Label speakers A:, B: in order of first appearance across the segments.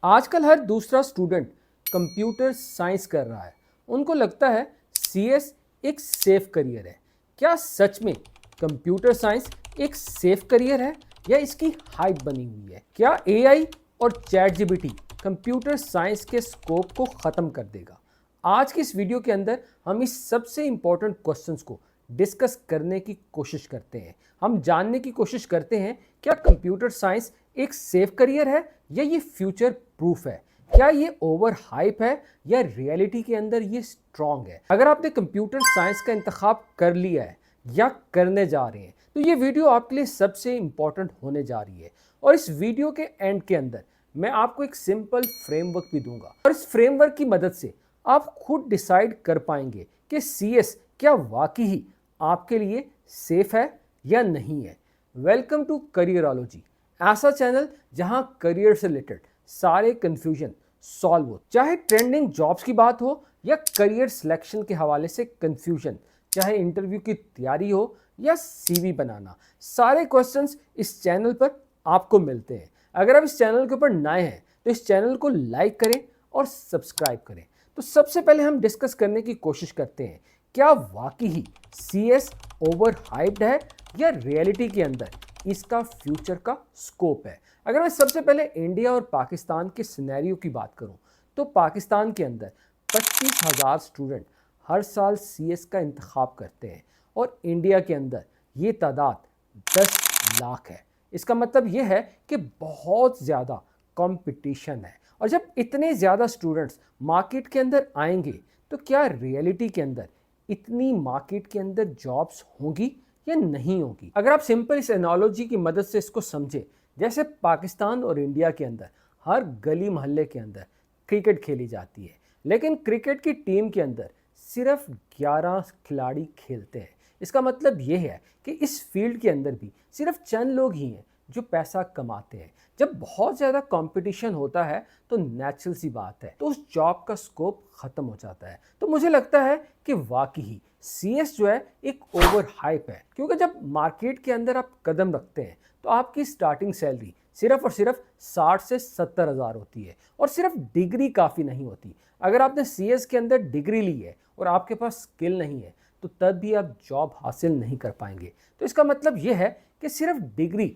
A: आजकल हर दूसरा student computer science कर रहा है। उनको लगता है सीएस एक सेफ करियर है। क्या सच में कंप्यूटर साइंस एक सेफ करियर है या इसकी हाइप बनी हुई है? क्या एआई और चैट जीपीटी कंप्यूटर साइंस के स्कोप को ख़त्म कर देगा? आज की इस वीडियो के अंदर हम इस सबसे इंपॉर्टेंट क्वेश्चंस को डिस्कस करने की कोशिश करते हैं। हम जानने की कोशिश करते हैं क्या कंप्यूटर साइंस एक सेफ करियर है या ये फ्यूचर प्रूफ है? क्या ये ओवर हाइप है या रियलिटी के अंदर ये स्ट्रॉन्ग है? अगर आपने कंप्यूटर साइंस का इंतखाब कर लिया है या करने जा रहे हैं तो ये वीडियो आपके लिए सबसे इंपॉर्टेंट होने जा रही है। और इस वीडियो के एंड के अंदर मैं आपको एक सिंपल फ्रेमवर्क भी दूंगा और इस फ्रेमवर्क की मदद से आप खुद डिसाइड कर पाएंगे कि सीएस क्या वाकई ही आपके लिए सेफ है या नहीं है। वेलकम टू करियरोलॉजी, ऐसा चैनल जहां करियर से रिलेटेड सारे कंफ्यूजन सॉल्व हो। चाहे ट्रेंडिंग जॉब्स की बात हो या करियर सिलेक्शन के हवाले से कंफ्यूजन, चाहे इंटरव्यू की तैयारी हो या सीवी बनाना, सारे क्वेश्चंस इस चैनल पर आपको मिलते हैं। अगर आप इस चैनल के ऊपर नए हैं तो इस चैनल को लाइक करें और सब्सक्राइब करें। तो सबसे पहले हम डिस्कस करने की कोशिश करते हैं क्या वाकई ही सीएस ओवर हाइप्ड है या रियलिटी के अंदर इसका फ्यूचर का स्कोप है। अगर मैं सबसे पहले इंडिया और पाकिस्तान के सिनेरियो की बात करूं तो पाकिस्तान के अंदर 25,000 स्टूडेंट हर साल सीएस का इंतखाब करते हैं और इंडिया के अंदर ये तादाद 10 लाख है। इसका मतलब ये है कि बहुत ज़्यादा कंपटीशन है और जब इतने ज़्यादा स्टूडेंट्स मार्केट के अंदर आएंगे तो क्या रियलिटी के अंदर इतनी मार्केट के अंदर जॉब्स होंगी या नहीं होगी? अगर आप सिंपल इस एनालॉजी की मदद से इसको समझें, जैसे पाकिस्तान और इंडिया के अंदर हर गली मोहल्ले के अंदर क्रिकेट खेली जाती है, लेकिन क्रिकेट की टीम के अंदर सिर्फ 11 खिलाड़ी खेलते हैं। इसका मतलब ये है कि इस फील्ड के अंदर भी सिर्फ चंद लोग ही हैं जो पैसा कमाते हैं। जब बहुत ज़्यादा कंपटीशन होता है तो नेचुरल सी बात है तो उस जॉब का स्कोप ख़त्म हो जाता है। तो मुझे लगता है कि वाकई ही सीएस जो है एक ओवर हाइप है, क्योंकि जब मार्केट के अंदर आप कदम रखते हैं तो आपकी स्टार्टिंग सैलरी सिर्फ और सिर्फ 60 से 70 हज़ार होती है और सिर्फ डिग्री काफ़ी नहीं होती। अगर आपने सीएस के अंदर डिग्री ली है और आपके पास स्किल नहीं है तो तब भी आप जॉब हासिल नहीं कर पाएंगे। तो इसका मतलब यह है कि सिर्फ डिग्री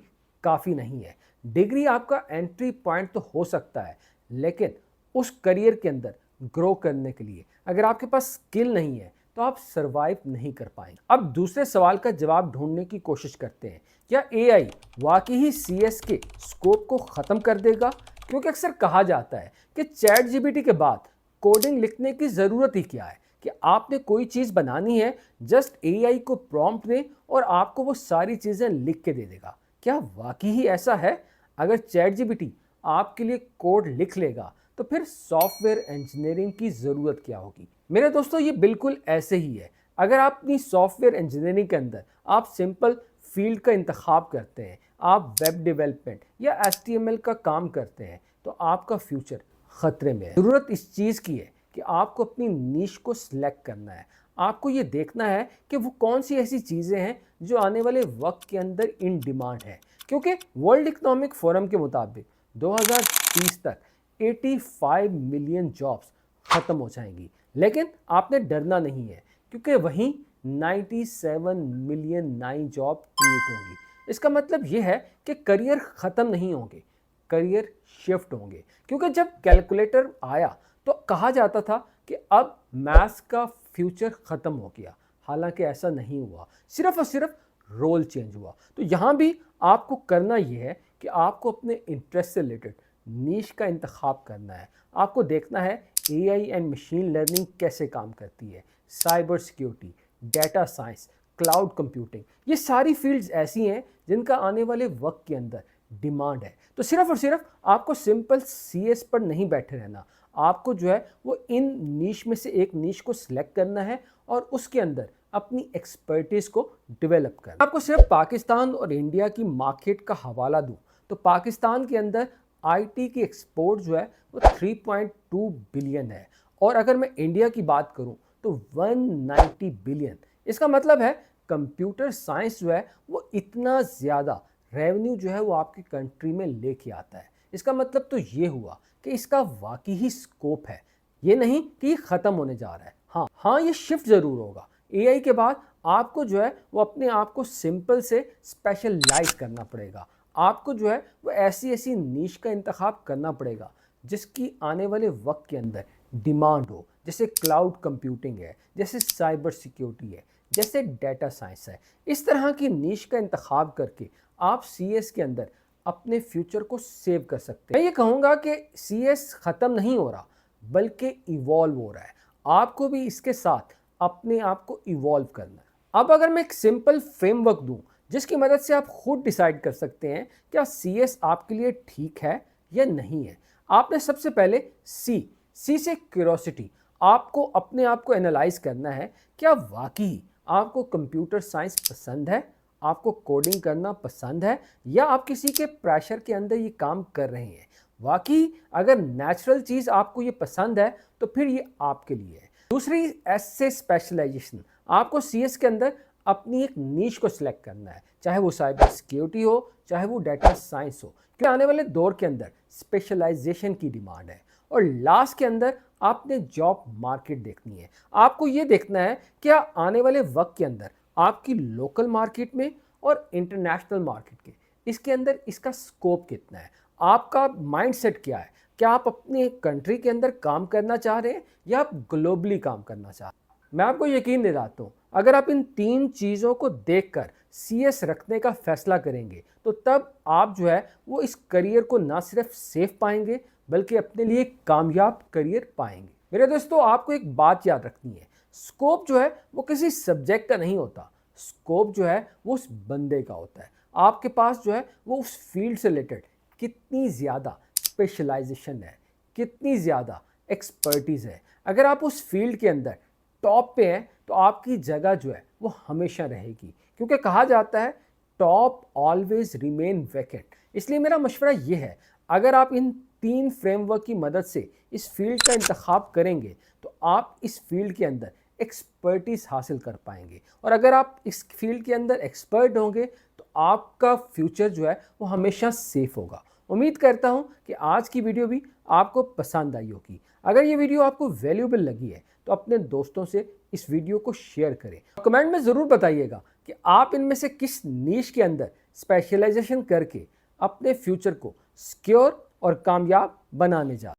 A: काफ़ी नहीं है। डिग्री आपका एंट्री पॉइंट तो हो सकता है, लेकिन उस करियर के अंदर ग्रो करने के लिए अगर आपके पास स्किल नहीं है तो आप सरवाइव नहीं कर पाएंगे। अब दूसरे सवाल का जवाब ढूंढने की कोशिश करते हैं क्या एआई वाकई ही सीएस के स्कोप को ख़त्म कर देगा? क्योंकि अक्सर कहा जाता है कि चैट जीपीटी के बाद कोडिंग लिखने की ज़रूरत ही क्या है, कि आपने कोई चीज़ बनानी है, जस्ट एआई को प्रॉम्प्ट दें और आपको वो सारी चीज़ें लिख के दे देगा। क्या वाकई ही ऐसा है? अगर चैट जीपीटी आपके लिए कोड लिख लेगा तो फिर सॉफ्टवेयर इंजीनियरिंग की ज़रूरत क्या होगी? मेरे दोस्तों, ये बिल्कुल ऐसे ही है। अगर आप अपनी सॉफ्टवेयर इंजीनियरिंग के अंदर आप सिंपल फील्ड का इंतखाब करते हैं, आप वेब डेवलपमेंट या एचटीएमएल का काम करते हैं तो आपका फ्यूचर ख़तरे में है। ज़रूरत इस चीज़ की है कि आपको अपनी नीश को सिलेक्ट करना है। आपको ये देखना है कि वो कौन सी ऐसी चीज़ें हैं जो आने वाले वक्त के अंदर इन डिमांड है, क्योंकि वर्ल्ड इकोनॉमिक फोरम के मुताबिक 2030 तक 85 मिलियन जॉब्स ख़त्म हो जाएंगी। लेकिन आपने डरना नहीं है, क्योंकि वहीं 97 मिलियन नई जॉब क्रिएट होंगी। इसका मतलब ये है कि करियर ख़त्म नहीं होंगे, करियर शिफ्ट होंगे। क्योंकि जब कैलकुलेटर आया तो कहा जाता था कि अब मैथ्स का फ्यूचर ख़त्म हो गया, हालांकि ऐसा नहीं हुआ, सिर्फ और सिर्फ रोल चेंज हुआ। तो यहाँ भी आपको करना यह है कि आपको अपने इंटरेस्ट से रिलेटेड नीश का इंतखाब करना है। आपको देखना है एआई एंड मशीन लर्निंग कैसे काम करती है, cyber security, data science, cloud computing, ये सारी फील्ड्स ऐसी हैं जिनका आने वाले वक्त के अंदर डिमांड है। तो सिर्फ और सिर्फ आपको सिंपल सीएस पर नहीं बैठे रहना, आपको जो है वो इन नीश में से एक नीश को सिलेक्ट करना है और उसके अंदर अपनी एक्सपर्टीज को डेवलप करना। आपको सिर्फ पाकिस्तान और इंडिया की मार्केट का हवाला दूं तो पाकिस्तान के अंदर आईटी की एक्सपोर्ट जो है वो 3.2 बिलियन है और अगर मैं इंडिया की बात करूं तो 190 बिलियन। इसका मतलब है कंप्यूटर साइंस जो है वो इतना ज़्यादा रेवेन्यू जो है वो आपकी कंट्री में लेके आता है। इसका मतलब तो ये हुआ कि इसका वाकई ही स्कोप है, ये नहीं कि ये ख़त्म होने जा रहा है। हाँ, ये शिफ्ट ज़रूर होगा। एआई के बाद आपको जो है वो अपने आप को सिंपल से स्पेशलाइज करना पड़ेगा। आपको जो है वो ऐसी नीश का इंतखाब करना पड़ेगा जिसकी आने वाले वक्त के अंदर डिमांड हो, जैसे क्लाउड कंप्यूटिंग है, जैसे साइबर सिक्योरिटी है, जैसे डेटा साइंस है। इस तरह की नीश का इंतखाब करके आप सीएस के अंदर अपने फ्यूचर को सेव कर सकते हैं। मैं ये कहूँगा कि सीएस ख़त्म नहीं हो रहा, बल्कि इवॉल्व हो रहा है। आपको भी इसके साथ अपने आप को इवॉल्व करना है। अब अगर मैं एक सिंपल फ्रेमवर्क दूं जिसकी मदद से आप खुद डिसाइड कर सकते हैं क्या सीएस आपके लिए ठीक है या नहीं है। आपने सबसे पहले सी से क्यूरोसिटी, आपको अपने आप को एनालाइज करना है, क्या वाकई आपको कंप्यूटर साइंस पसंद है, आपको कोडिंग करना पसंद है, या आप किसी के प्रेशर के अंदर ये काम कर रहे हैं। वाकई अगर नेचुरल चीज़ आपको ये पसंद है तो फिर ये आपके लिए है। दूसरी, एस से स्पेशलाइजेशन, आपको सीएस के अंदर अपनी एक नीश को सिलेक्ट करना है, चाहे वो साइबर सिक्योरिटी हो, चाहे वो डेटा साइंस हो, क्योंकि आने वाले दौर के अंदर स्पेशलाइजेशन की डिमांड है। और लास्ट के अंदर आपने जॉब मार्केट देखनी है। आपको ये देखना है क्या आने वाले वक्त के अंदर आपकी लोकल मार्केट में और इंटरनेशनल मार्केट के इसके अंदर इसका स्कोप कितना है, आपका माइंडसेट क्या है। क्या आप अपने कंट्री के अंदर काम करना चाह रहे हैं या आप ग्लोबली काम करना चाह रहे हैं। मैं आपको यकीन दिलाता हूँ, अगर आप इन 3 चीज़ों को देखकर सीएस रखने का फैसला करेंगे तो तब आप जो है वो इस करियर को ना सिर्फ सेफ पाएंगे बल्कि अपने लिए एक कामयाब करियर पाएंगे। मेरे दोस्तों, आपको एक बात याद रखनी है, स्कोप जो है वो किसी सब्जेक्ट का नहीं होता, स्कोप जो है वो उस बंदे का होता है। आपके पास जो है वो उस फील्ड से रिलेटेड कितनी ज़्यादा स्पेशलाइजेशन है, कितनी ज़्यादा एक्सपर्टीज़ है। अगर आप उस फील्ड के अंदर टॉप पे हैं तो आपकी जगह जो है वो हमेशा रहेगी, क्योंकि कहा जाता है टॉप ऑलवेज रिमेन वैकेंट। इसलिए मेरा मशवरा ये है, अगर आप इन 3 फ्रेमवर्क की मदद से इस फील्ड का इंतखाब करेंगे तो आप इस फील्ड के अंदर एक्सपर्टीज़ हासिल कर पाएंगे, और अगर आप इस फील्ड के अंदर एक्सपर्ट होंगे तो आपका फ्यूचर जो है वो हमेशा सेफ होगा। उम्मीद करता हूं कि आज की वीडियो भी आपको पसंद आई होगी। अगर ये वीडियो आपको वैल्यूएबल लगी है तो अपने दोस्तों से इस वीडियो को शेयर करें। कमेंट में ज़रूर बताइएगा कि आप इनमें से किस नीश के अंदर स्पेशलाइजेशन करके अपने फ्यूचर को सिक्योर और कामयाब बनाने जा